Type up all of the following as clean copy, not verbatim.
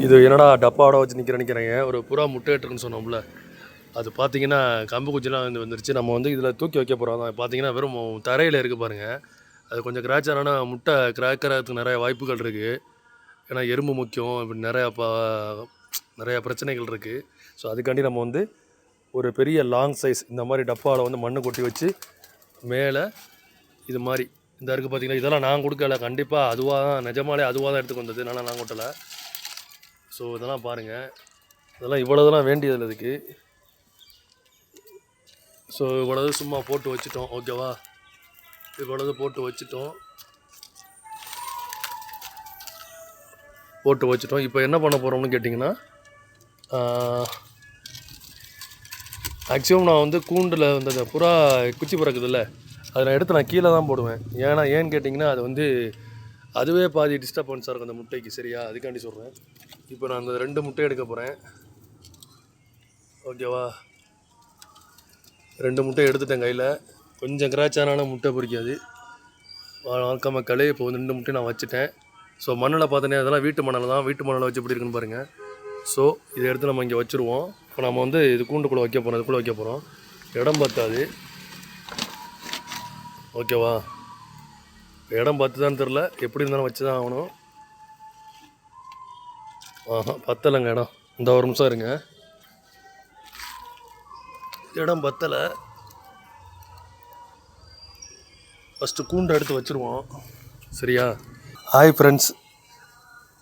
இது என்னடா டப்பாவோட வச்சு நிற்கிறேங்க. ஒரு புறா முட்டை இட்டுருன்னு சொன்னோம்ல, அது பார்த்தீங்கன்னா கம்பு குச்சிலாம் வந்துருச்சு. நம்ம வந்து இதில் தூக்கி வைக்க போகிறோம். பார்த்தீங்கன்னா வெறும் தரையில் இருக்குது பாருங்கள். அது கொஞ்சம் கிராச் ஆனால் முட்டை கிராக்கிறதுக்கு நிறைய வாய்ப்புகள் இருக்குது. ஏன்னா எறும்பு முக்கியம், இப்படி நிறையா பிரச்சனைகள் இருக்குது. ஸோ அதுக்காண்டி நம்ம வந்து ஒரு பெரிய லாங் சைஸ் இந்த மாதிரி டப்பாவில் வந்து மண்ணு கொட்டி வச்சு மேலே இது மாதிரி இந்த இருக்குது பார்த்தீங்கன்னா, இதெல்லாம் நான் கொடுக்கல. கண்டிப்பாக அதுவாக தான், நிஜமாலே அதுவாக தான் எடுத்துக்கு வந்தது, என்னால் நான் கொட்டலை. ஸோ இதெல்லாம் பாருங்கள், இதெல்லாம் இவ்வளோதெல்லாம் வேண்டியதில்லை இதுக்கு. ஸோ இவ்வளவு சும்மா போட்டு வச்சுட்டோம். ஓகேவா, இவ்வளவு போட்டு வச்சுட்டோம். இப்போ என்ன பண்ண போகிறோம்னு கேட்டிங்கன்னா, மேக்ஸிமம் நான் வந்து கூண்டில் வந்து அந்த புறா குச்சி பிறக்குதுல்ல, அதை நான் எடுத்து கீழே தான் போடுவேன். ஏன்னு கேட்டிங்கன்னா, அது வந்து அதுவே பாதி டிஸ்டர்பன்ஸாக இருக்கும் அந்த முட்டைக்கு. சரியா, அதுக்காண்டி சொல்கிறேன். இப்போ நான் அந்த 2 முட்டை எடுக்க போகிறேன். ஓகேவா, 2 முட்டை எடுத்துட்டேன் கையில். கொஞ்சம் கிராச் ஆனாலும் முட்டை பொரிக்காது. வழக்க மக்களே, இப்போ வந்து 2 முட்டை நான் வச்சுட்டேன். ஸோ மண்ணில் பார்த்தோன்னே அதெல்லாம் வீட்டு மண்ணில் தான். வீட்டு மண்ணில் வச்சு எப்படி இருக்குன்னு பாருங்கள். ஸோ இதை எடுத்து நம்ம இங்கே வச்சுருவோம். இப்போ நம்ம வந்து இது கூண்டுக்குள்ளே வைக்க போகிறோம். இதுக்குள்ளே வைக்க போகிறோம். இடம் பத்தாது. ஓகேவா, இடம் பத்துதான்னு தெரில, எப்படி இருந்தாலும் வச்சு தான் ஆகணும். பத்தலைங்க இடம். இந்த ஒரு நிமிஷம் இருங்க, இடம் பத்தலை. ஃபஸ்ட்டு கூண்டை எடுத்து வச்சுருவோம். சரியா. ஹாய் ஃப்ரெண்ட்ஸ்,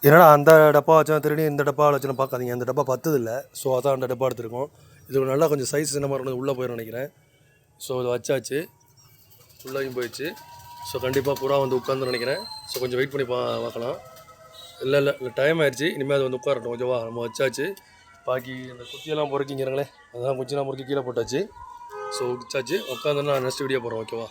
என்னடா அந்த டப்பா வச்சா திருடி இந்த டப்பாவில் வச்சுன்னு பார்க்காதீங்க. அந்த டப்பா பத்ததில்லை. ஸோ அதான் அந்த டப்பா எடுத்துருக்கோம். இது நல்லா கொஞ்சம் சைஸ் என்ன மாதிரி உள்ளே போயிடும் நினைக்கிறேன். ஸோ இதை வச்சாச்சு, உள்ளேயும் போயிடுச்சு. ஸோ கண்டிப்பாக புறா வந்து உட்காந்து நினைக்கிறேன். ஸோ கொஞ்சம் வெயிட் பண்ணி பார்க்கலாம். இல்லை டைம் ஆயிடுச்சு, இனிமேல் அது வந்து உட்காரட்டும். ஓகேவா, நம்ம வச்சாச்சு. பாக்கி அந்த குச்சியெல்லாம் பொறுக்கிங்கிறாங்களே, அதான் குச்சியெல்லாம் பொறுக்கி கீழே போட்டாச்சு. ஸோ வச்சாச்சு, உட்காந்துன்னா நெக்ஸ்ட் வீடியோ போகிறோம். ஓகேவா.